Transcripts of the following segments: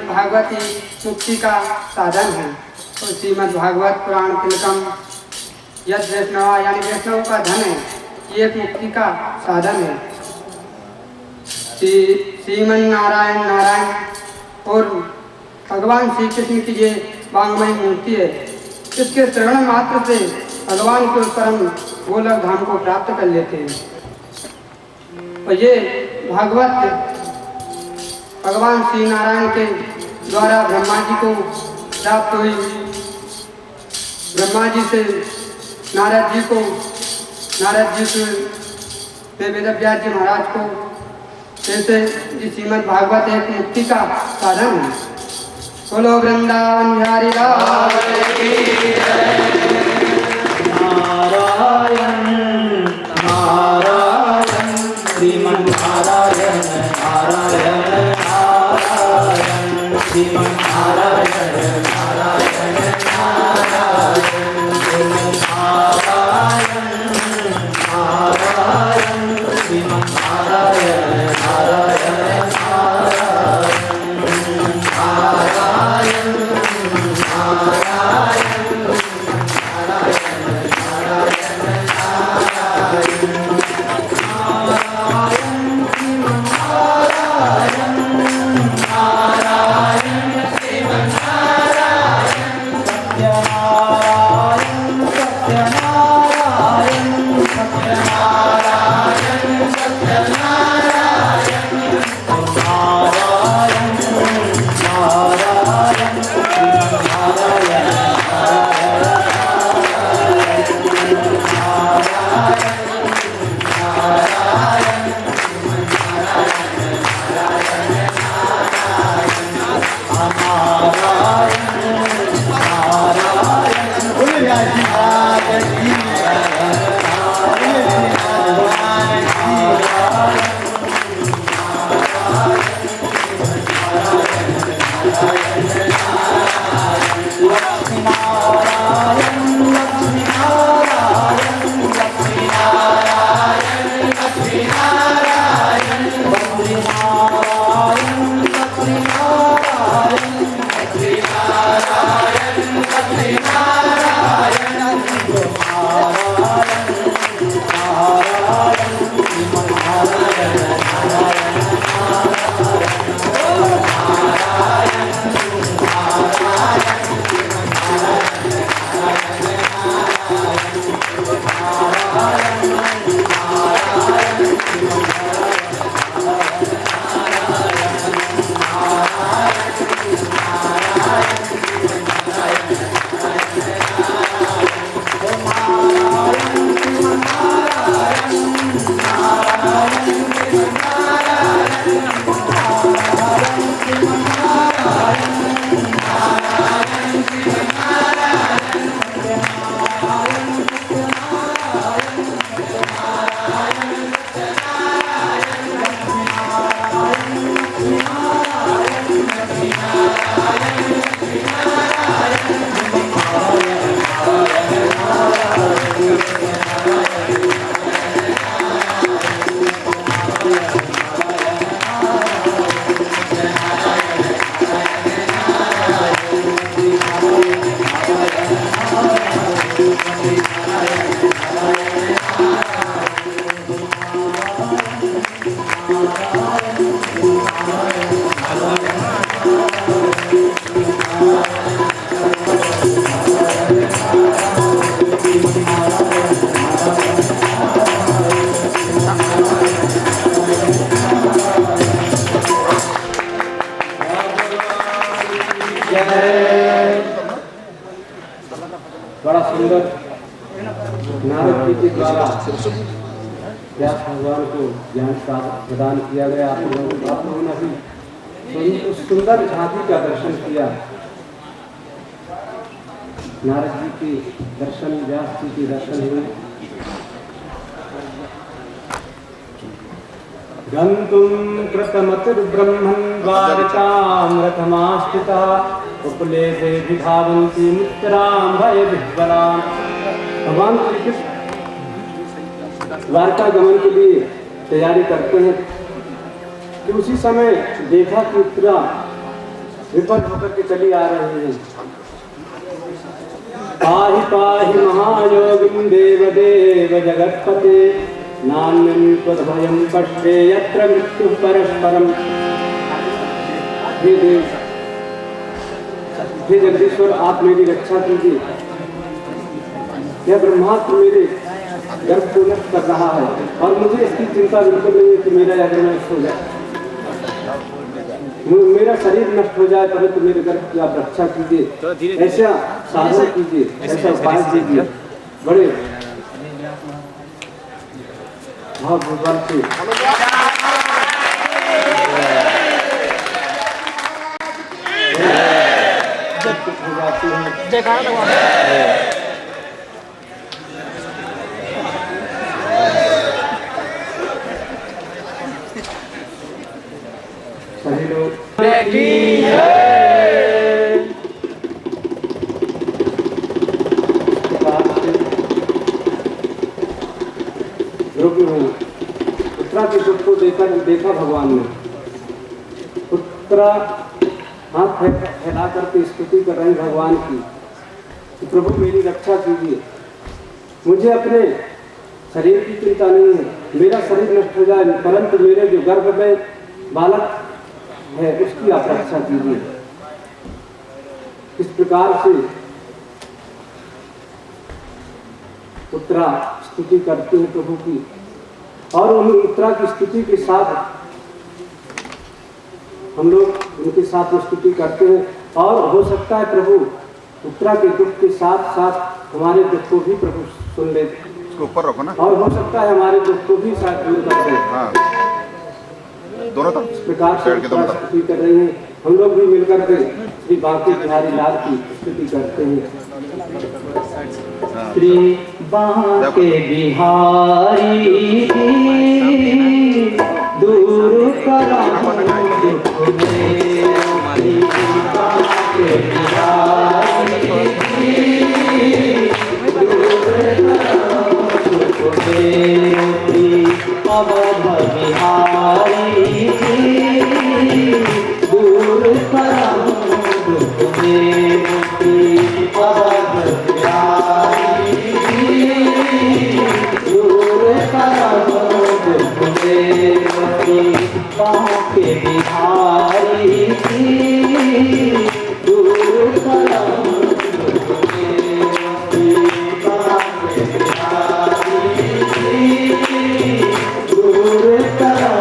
भागवत ही मुक्ति का साधन है। तो श्रीमद् भागवत पुराण तिलकम यद वैष्णव यानी वैष्णव का धन है, ये मुक्ति का साधन है। श्रीमन नारायण नारायण और भगवान श्री कृष्ण की ये वांगमयी मूर्ति है। इसके श्रवण मात्र से भगवान के परम गोलक धाम को प्राप्त कर लेते हैं। और ये भागवत भगवान श्री नारायण के द्वारा ब्रह्मा जी को प्राप्त हुई। ब्रह्मा जी से नारद जी को, नारद जी से वेदव्यास जी महाराज को, जैसे श्रीमद् भागवत एक मुक्ति का साधन है। बोलो वृंदावन बिहारी लाल की जय। नारायण नारायण श्रीमन् नारायण नारायण नारायण श्रीमन् नारायण नारायण नारायण श्रीमन् नारायण नारायण श्रीमन् नारायण नारायण नारायण बड़ा सुंदर नारद जी के द्वारा व्यास भगवान को ज्ञान प्रदान किया गया। आप लोगों ने भी उस सुंदर झांकी का दर्शन किया। नारद जी के दर्शन, व्यास जी के दर्शन हुए। गन्तुं कृतमतिर्ब्रह्मन् द्वारकां रथमाश्रितः उपलेभे विधावन्ति मुक्तरां भयविह्वलाम्। भगवान श्री कृष्ण द्वारका गमन के लिए तैयारी करते हैं कि उसी समय देखा कि उत्तरा विपद होकर के चली आ रही है। पाहि पाहि महायोगिं देवदेव जगत्पते नान्यं त्वद्भयं पश्ये यत्र मृत्युः परस्परम्। हे जगदीश्वर, आप मेरी रक्षा कीजिए। यह ब्रह्मास्त्र मेरे गर्भ को नष्ट कर रहा है और मुझे इसकी चिंता बिल्कुल नहीं है कि मेरा यह गर्भ नष्ट हो जाए, मेरा शरीर नष्ट हो जाए, परंतु मेरे गर्भ की आप रक्षा कीजिए। ऐसा साधन कीजिए, ऐसा उपाय कीजिए। बड़े भाव भगवान से सभी लोग उत्तरा के दुख को देखा भगवान ने। उत्तरा हाथ फैला करके स्तुति कर रहे भगवान की कि प्रभु मेरी रक्षा कीजिए। मुझे अपने शरीर की चिंता नहीं है, मेरा शरीर नष्ट हो जाए, परंतु मेरे जो गर्भ में बालक है उसकी आप रक्षा कीजिए। इस प्रकार से उत्तरा स्तुति करते हैं प्रभु की, और उन उत्तरा की स्तुति के साथ हम लोग उनके साथ स्तुति करते हैं। और हो सकता है प्रभु उत्तरा के दुख के साथ साथ हमारे दुख को भी प्रभु सुन ले, इसको ऊपर रखो ना, और हो सकता है हमारे दुख को भी शायद दूर कर दे। हाँ, दोनों तरफ इस प्रकार से स्तुति कर रही हैं। हम लोग भी मिलकर के श्री बांके बिहारी लाल की स्तुति करते हैं। श्री बांके बिहारी दूर करा दुख मेरे, बांके बिहारी दूर करा दुख मेरे, अवध बिहारी बिहारी दूर करो दूर करो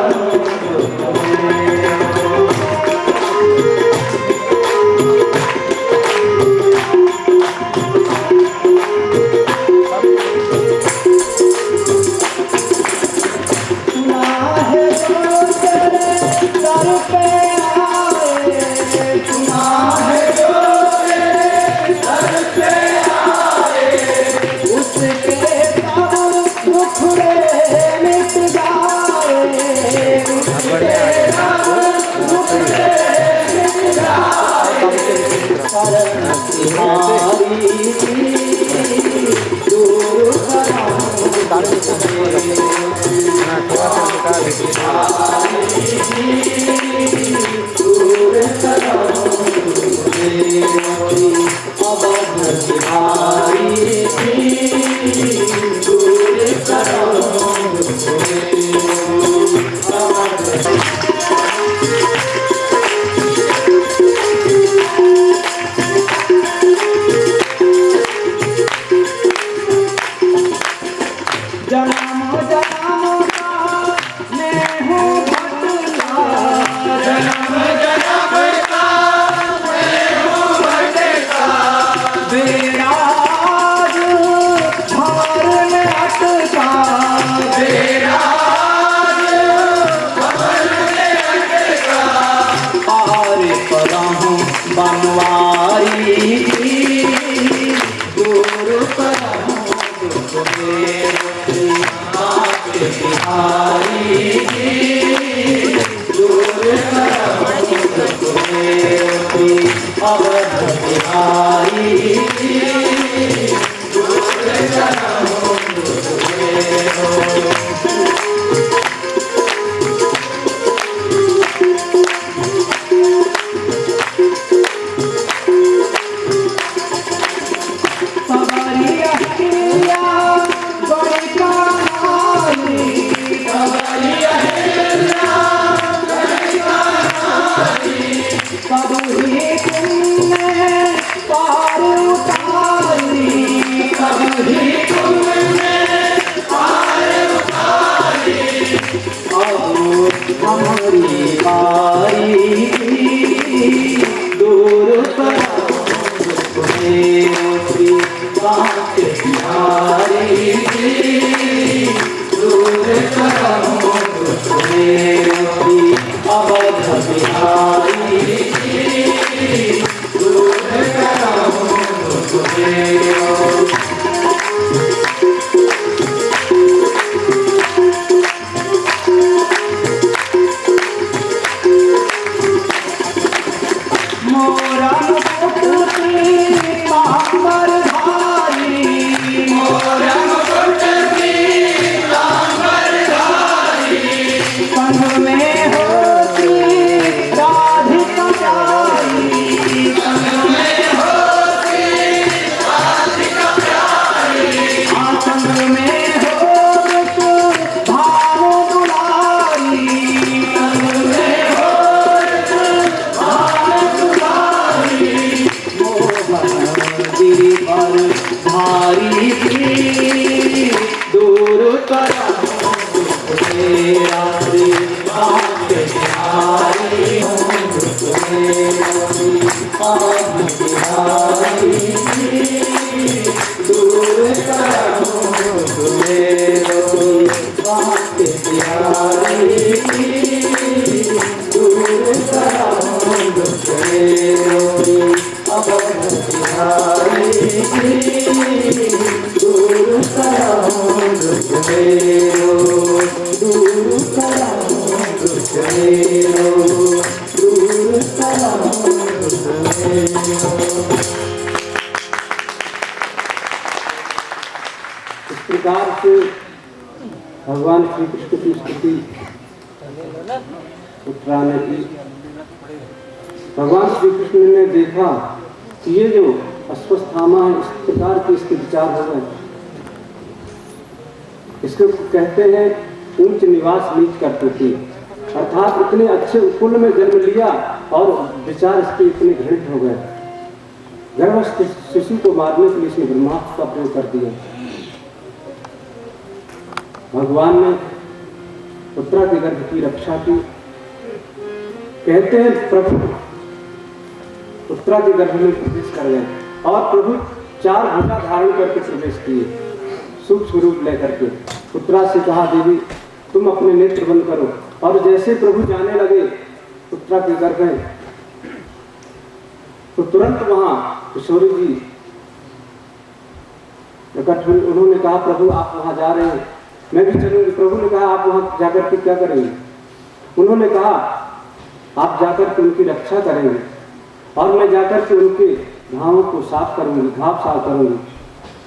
भगवान श्री कृष्ण की स्तुति उत्तरायण की। भगवान श्री कृष्ण ने देखा कि ये जो अश्वत्थामा है इस प्रकार के इसके विचार हो गए, इसको कहते हैं ऊंच निवास नीच करते थे। अर्थात इतने अच्छे कुल में जन्म लिया और विचार इसके इतने घृणित हो गए, गर्भस्थ शिशु को मारने के लिए इसने ब्रह्मास्त्र का प्रयोग कर दिया। भगवान ने उत्तरा के गर्भ की रक्षा की। कहते हैं प्रभु उत्तरा के गर्भ में प्रवेश कर गए और प्रभु 4 भुजा धारण करके प्रवेश किए, सूक्ष्म रूप लेकर के। उत्तरा से कहा, देवी तुम अपने नेत्र बंद करो। और जैसे प्रभु जाने लगे उत्तरा के गर्भ में, तो तुरंत वहां किशोरी जी प्रकट हुई। उन्होंने कहा, प्रभु आप वहां जा रहे हैं, मैं भी चलूंगी। प्रभु ने कहा, आप वहां जाकर के क्या करेंगे? उन्होंने कहा, आप जाकर के उनकी रक्षा करेंगे और मैं जाकर के उनके घावों को साफ करूंगी, घाव साफ करूंगी,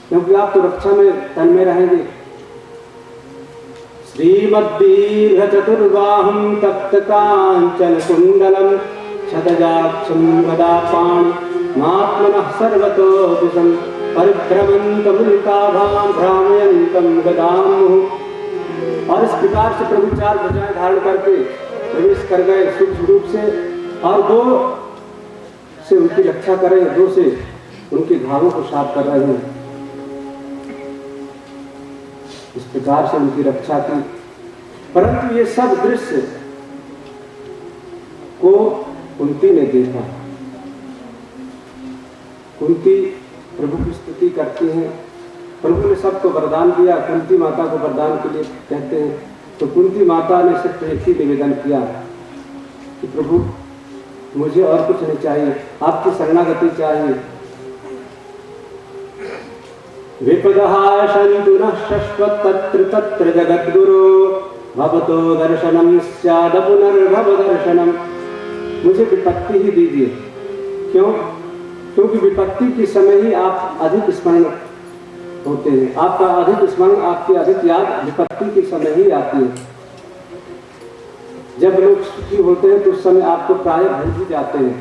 क्योंकि आप तो रक्षा में तन में रहेंगे। श्रीमद्दीर्घ चतुर्बाहुं तप्त कांचन कुंडलम छदजाक्षं गदापाणि महात्मनः सर्वतो दिशं परिभ्रमन्तमुल्काभां भ्रामयन्तं गदामुः। और इस प्रकार से प्रभु 4 भुजाएं धारण करके प्रवेश कर गए सूक्ष्म रूप से, और 2 से उनकी रक्षा करें, 2 से उनके घावों को साफ कर रहे हैं। इस प्रकार से उनकी रक्षा की। परंतु ये सब दृश्य को कुंती ने देखा। कुंती प्रभु की स्तुति करती हैं। प्रभु ने सबको वरदान दिया, कुंती माता को वरदान के लिए कहते हैं। तो कुंती माता ने सिर्फ एक ही निवेदन किया कि प्रभु मुझे और कुछ नहीं चाहिए, आपकी शरणागति चाहिए। विपदः शन्तु नः शश्वत् तत्र तत्र जगद्गुरो भवतो दर्शनं स्याद पुनर्भव दर्शनम। मुझे विपत्ति ही दीजिए। क्यों? क्योंकि विपत्ति के समय ही आप अधिक स्मरण होते हैं, आपका अधिक स्मरण, आपकी अधिक याद विपत्ति के समय ही आती है। जब लोग सुखी होते हैं तो उस समय आपको प्राय भूल ही जाते हैं।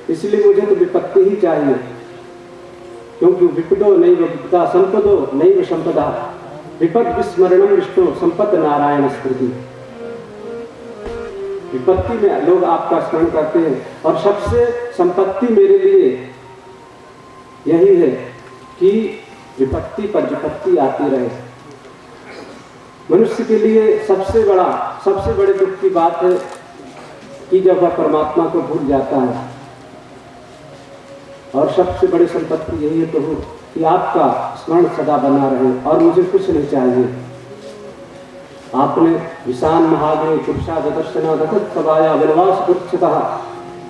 इसलिए मुझे तो विपत्ति ही चाहिए, क्योंकि विपदो नैव विपदा संपदो नैव संपदा विपद विस्मरणम विष्णु संपद नारायण स्मृति। विपत्ति में लोग आपका स्मरण करते हैं, और सबसे संपत्ति मेरे लिए यही है कि विपत्ति पर विपत्ति आती रहे। मनुष्य के लिए सबसे बड़े दुख की बात है कि जब वह परमात्मा को भूल जाता है। और सबसे बड़ी संपत्ति यही है प्रभु कि आपका स्मरण सदा बना रहे, और मुझे कुछ नहीं चाहिए। आपने विशान महादेव पुरुषा दर्शना दत्त सवाया वनवास पुच्छतः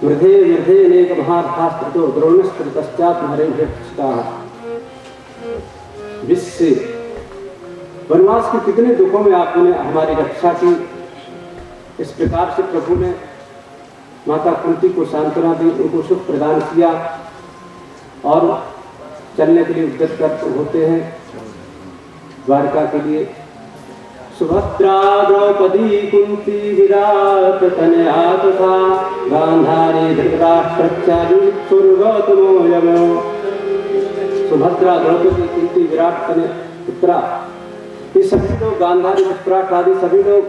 मृधे मृधे अनेक महार्थास्त्रो द्रोणस्त्र पश्चात हरे विश्व वनवास के कितने दुखों में आपने हमारी रक्षा की। इस प्रकार से प्रभु ने माता कुंती को सांत्वना दी, उनको सुख प्रदान किया और चलने के लिए उद्यत करते होते हैं द्वारका के लिए। सुभद्रा द्रौपदी कुंती विराट तनया तथा गांधारी धृतराष्ट्रचारी गौतमो यमो। सुभद्रा द्रौपदी कुंती विराट तनया पुत्रा, ये सभी लोग, गांधारी धृतराष्ट्र आदि सभी लोग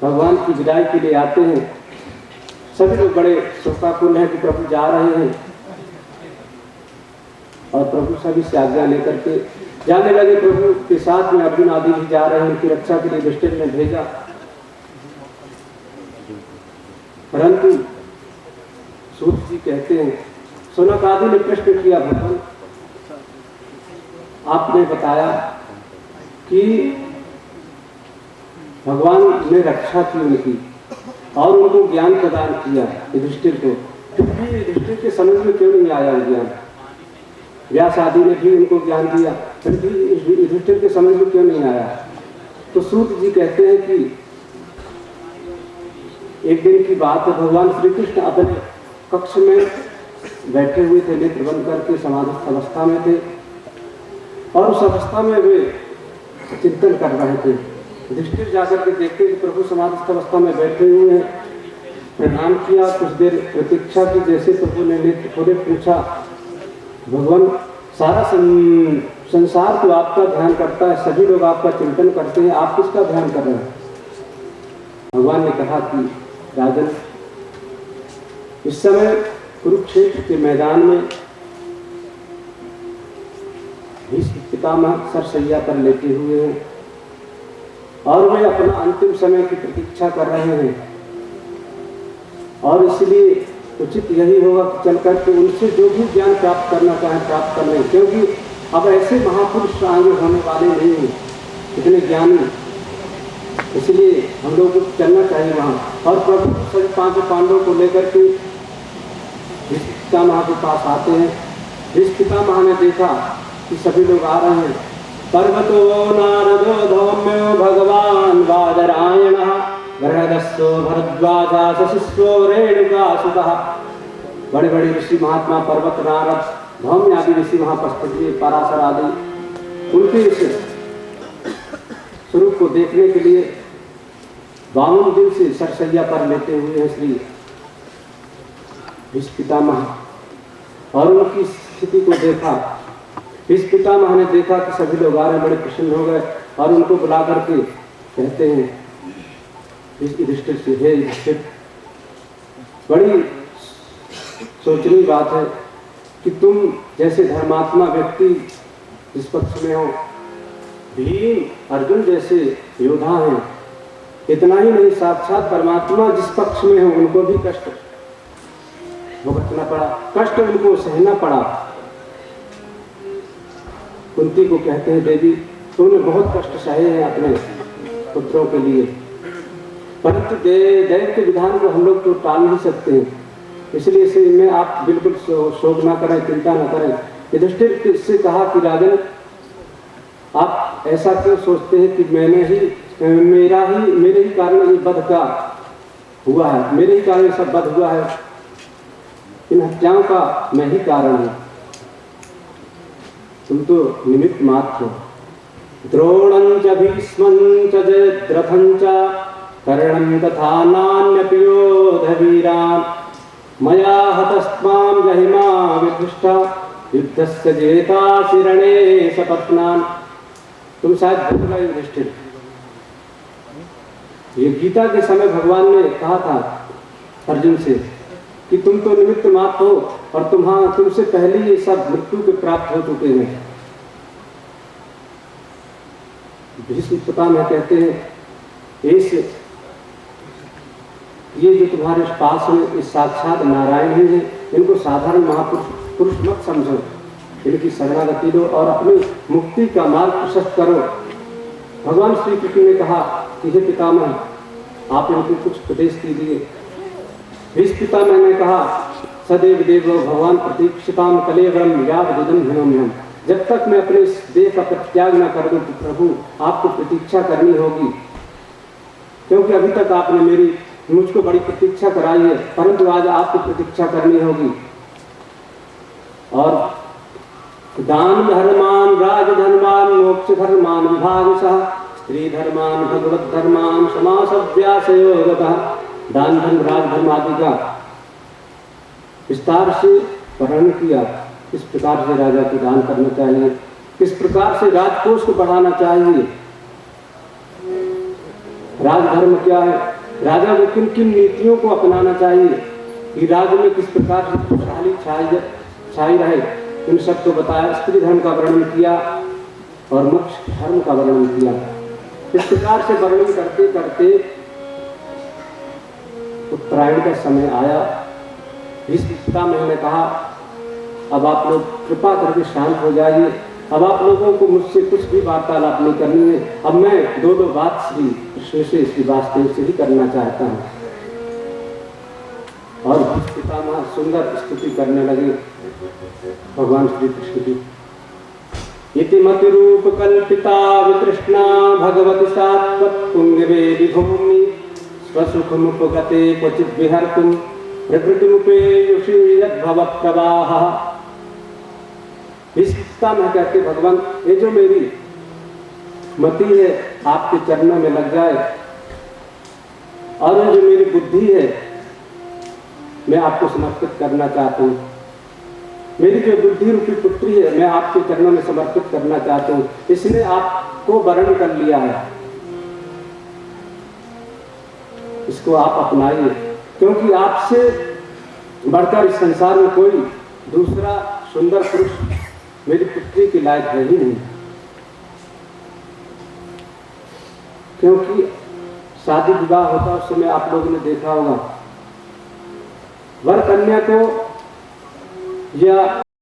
भगवान की विदाई के लिए आते हैं। सभी लोग बड़े शोकाकुल हैं कि प्रभु जा रहे हैं, और प्रभु सभी से आज्ञा लेकर के जाने लगे। प्रभु के साथ में अर्जुन आदि भी जा रहे हैं, उनकी रक्षा के लिए युधिष्ठिर ने भेजा। परंतु सूत जी कहते हैं, शौनक आदि ने प्रश्न किया, भगवान आपने बताया कि भगवान ने रक्षा की उनकी और उनको ज्ञान प्रदान किया युधिष्ठिर को, फिर भी युधिष्ठिर के समझ में क्यों नहीं आया ज्ञान? व्यास आदि ने भी उनको ज्ञान दिया, फिर भी युधिष्ठिर के समझ में क्यों नहीं आया? तो सूत जी कहते हैं कि एक दिन की बात है, भगवान श्री कृष्ण अपने कक्ष में बैठे हुए थे, नेत्र बंद करके समाधिस्थ अवस्था में थे, और उस अवस्था में वे चिंतन कर रहे थे। युधिष्ठिर जाकर के देखते कि प्रभु समाधिस्थ अवस्था में बैठे हुए हैं, प्रणाम किया, कुछ देर प्रतीक्षा की। जैसे प्रभु ने नेत्र खोले, पूछा, भगवान सारा संसार तो आपका ध्यान करता है, सभी लोग आपका चिंतन करते हैं, आप किसका ध्यान कर रहे हैं? भगवान ने कहा कि राजन, इस समय कुरुक्षेत्र के मैदान में भीष्म पितामह सरसैया पर लेटे हुए हैं और वे अपना अंतिम समय की प्रतीक्षा कर रहे हैं। और इसलिए उचित यही होगा कि चलकर के उनसे जो भी ज्ञान प्राप्त करना चाहें प्राप्त कर लें, क्योंकि अब ऐसे महापुरुष आगे होने वाले नहीं हैं, इतने ज्ञानी। इसलिए हम लोग को चलना चाहिए वहाँ। और प्रभु सभी 5 पांडवों को लेकर के भीष्म पितामह के पास आते हैं। भीष्म पितामह ने देखा कि सभी लोग आ रहे हैं। पर्वतो नारदो धौम्यो भगवान वादरायणः बृहदस्सो भरद्वाजा शशिस्वो रेणुकासुतः। बड़े बड़े ऋषि महात्मा पर्वत नारद धौम्य आदि ऋषि वहाँ उपस्थित हुए, पराशर आदि। उनके इस स्वरूप को देखने के लिए 52 दिन से सरसैया पर लेटे हुए हैं श्री भीष्म पितामह। और उनकी स्थिति को देखा। भीष्म पितामह ने देखा कि सभी लोग आ रहे, बड़े प्रसन्न हो गए और उनको बुला करके कहते हैं युधिष्ठिर से, हे युधिष्ठिर, बड़ी सोचनीय बात है कि तुम जैसे धर्मात्मा व्यक्ति जिस पक्ष में हो, भीम अर्जुन जैसे योद्धा हैं, इतना ही नहीं साक्षात परमात्मा जिस पक्ष में हो उनको भी कष्ट भुगतना पड़ा, कष्ट उनको सहना पड़ा। कुंती को कहते हैं, देवी तुमने बहुत कष्ट सहे हैं अपने पुत्रों के लिए, परंतु दैव के विधान को हम लोग तो टाल नहीं सकते हैं। इसलिए इसमें आप बिल्कुल शोक ना करें, चिंता ना करें। युधिष्ठिर से कहा कि राजन, आप ऐसा क्यों सोचते हैं कि मेरे ही कारण ये वध का हुआ है, मेरे ही कारण सब वध हुआ है, इन हत्याओं का मैं ही कारण हूं, तुम तो निमित्त मात्र हो। द्रोणं च भीष्मं च जयद्रथं च कर्णं तथा नान्यपि योधवीरान् मया हतस्त्वां जहिमा विदुष्टा युद्धस्य जेतासि रणे सपत्नान्। तुम शायद भूल गए युधिष्ठिर, ये गीता के समय भगवान ने कहा था अर्जुन से कि तुम तो निमित्त मात्र हो और तुमसे पहले ये सब मृत्यु के प्राप्त हो चुके हैं। भीष्म पितामह कहते हैं, ये जो तुम्हारे पास में इस साक्षात नारायण ही है, इनको साधारण महापुरुष मत समझो, इनकी शरणागति लो और अपनी मुक्ति का मार्ग प्रशस्त करो। भगवान श्री कृष्ण ने कहा कि हे पितामह, आप इनको कुछ उपदेश दीजिए। भीष्म पितामह ने कहा, सदैव देवो भगवान प्रतीक्षिताम कलेवरम यावदुदं हिनोम्यहम्। जब तक मैं अपने इस देह का परित्याग न कर दूं, तो प्रभु आपको प्रतीक्षा करनी होगी, क्योंकि अभी तक आपने मुझको बड़ी प्रतीक्षा कराई है, परंतु आज आपको प्रतीक्षा करनी होगी। और दान धर्मान राजधर्मान मोक्ष धर्मान विभागशः स्त्री धर्मान भगवत धर्मान समासव्यासयोगतः। दान धर्म राजधर्म आदि का विस्तार से वर्णन किया, किस प्रकार से राजा को दान करना चाहिए, किस प्रकार से राजकोष को बढ़ाना चाहिए, राजधर्म क्या है, राजा को किन किन नीतियों को अपनाना चाहिए कि राज्य में किस प्रकार से खुशहाली छाई रहे, इन सब को बताया। स्त्री धर्म का वर्णन किया और मोक्ष धर्म का वर्णन किया। इस प्रकार से वर्णन करते करते उत्तरायण का समय आया। भीष्म पितामह ने कहा, अब आप लोग कृपा करके शांत हो जाइए, अब आप लोगों को मुझसे कुछ भी वार्तालाप नहीं करनी है। अब मैं दो बात श्री कृष्ण से, श्री वासुदेव से ही करना चाहता हूँ। और भीष्म पितामह सुंदर स्तुति करने लगे भगवान श्री कृष्ण की। इति मति रूप कल्पिता वितृष्णा भगवती सात्वत पुण्यवे विभूमि स्वसुखमुपगते क्वचित् विहर्तुं प्रकृतिमुपेयुषि यद्भवत् प्रवाहः। भीष्म पितामह कहते, भगवान ये जो मेरी मति है आपके चरणों में लग जाए, और ये जो मेरी बुद्धि है मैं आपको समर्पित करना चाहता हूँ। मेरी जो बुद्धि रूपी पुत्री है मैं आपके चरणों में समर्पित करना चाहता हूँ। इसने आपको वर्ण कर लिया है, इसको आप अपनाइए। क्योंकि आपसे बढ़कर इस संसार में कोई दूसरा सुंदर पुरुष मेरी पुत्री के लायक है ही नहीं। क्योंकि शादी विवाह होता उस समय आप लोगों ने देखा होगा, वर कन्या को या